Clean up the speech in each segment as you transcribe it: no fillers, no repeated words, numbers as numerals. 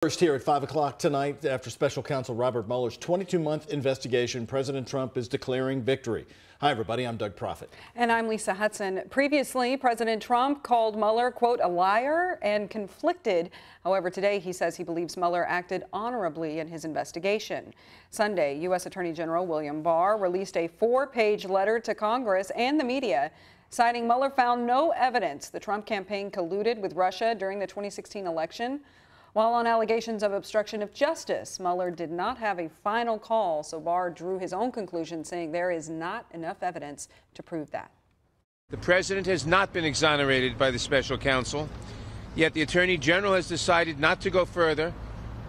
First here at 5 o'clock tonight, after special counsel Robert Mueller's 22-month investigation, President Trump is declaring victory. Hi, everybody. I'm Doug Proffitt. And I'm Lisa Hudson. Previously, President Trump called Mueller, quote, a liar and conflicted. However, today he says he believes Mueller acted honorably in his investigation. Sunday, U.S. Attorney General William Barr released a 4-page letter to Congress and the media, citing Mueller found no evidence the Trump campaign colluded with Russia during the 2016 election. While on allegations of obstruction of justice, Mueller did not have a final call, so Barr drew his own conclusion, saying there is not enough evidence to prove that. The president has not been exonerated by the special counsel, yet the attorney general has decided not to go further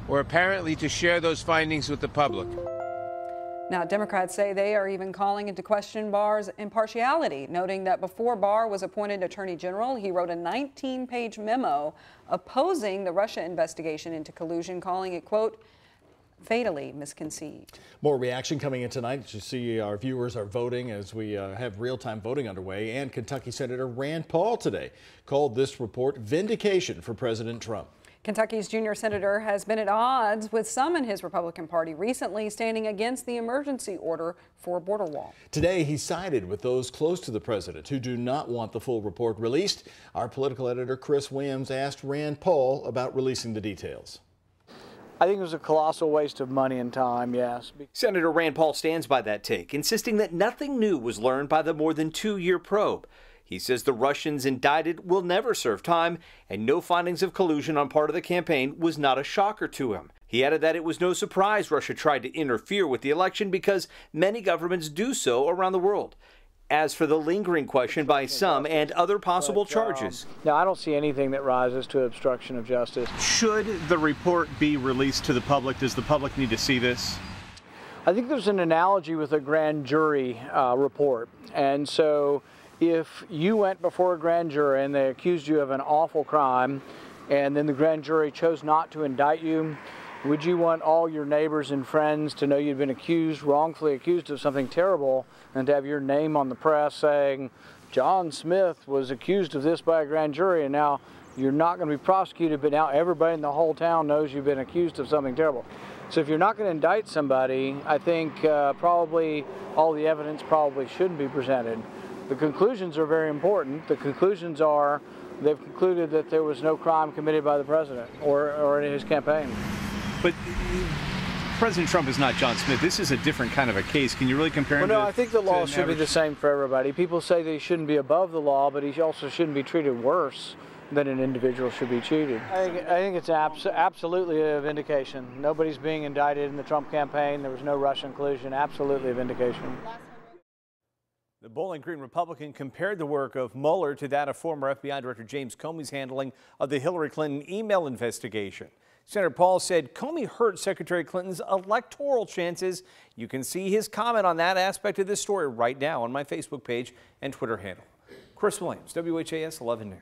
or apparently to share those findings with the public. Now, Democrats say they are even calling into question Barr's impartiality, noting that before Barr was appointed Attorney General, he wrote a 19-page memo opposing the Russia investigation into collusion, calling it, quote, fatally misconceived. More reaction coming in tonight. As you see, our viewers are voting as we have real-time voting underway. And Kentucky Senator Rand Paul today called this report vindication for President Trump. Kentucky's junior senator has been at odds with some in his Republican Party recently, standing against the emergency order for a border wall. Today, he sided with those close to the president who do not want the full report released. Our political editor, Chris Williams, asked Rand Paul about releasing the details. I think it was a colossal waste of money and time, yes. Senator Rand Paul stands by that take, insisting that nothing new was learned by the more than 2-year probe. He says the Russians indicted will never serve time, and no findings of collusion on part of the campaign was not a shocker to him. He added that it was no surprise Russia tried to interfere with the election because many governments do so around the world. As for the lingering question by some and other possible charges. No, I don't see anything that rises to obstruction of justice. Should the report be released to the public? Does the public need to see this? I think there's an analogy with a grand jury report. And so if you went before a grand jury and they accused you of an awful crime, and then the grand jury chose not to indict you, would you want all your neighbors and friends to know you'd been wrongfully accused of something terrible, and to have your name on the press saying, John Smith was accused of this by a grand jury, and now you're not going to be prosecuted, but now everybody in the whole town knows you've been accused of something terrible? So if you're not going to indict somebody, I think probably all the evidence probably shouldn't be presented. The conclusions are very important. The conclusions are they've concluded that there was no crime committed by the president or in his campaign. But President Trump is not John Smith. This is a different kind of a case. Can you really compare him Well, no, to, I think the law should be the same for everybody. People say that he shouldn't be above the law, but he also shouldn't be treated worse than an individual should be treated. I think it's absolutely a vindication. Nobody's being indicted in the Trump campaign. There was no Russian collusion. Absolutely a vindication. The Bowling Green Republican compared the work of Mueller to that of former FBI Director James Comey's handling of the Hillary Clinton email investigation. Senator Paul said Comey hurt Secretary Clinton's electoral chances. You can see his comment on that aspect of this story right now on my Facebook page and Twitter handle. Chris Williams, WHAS 11 News.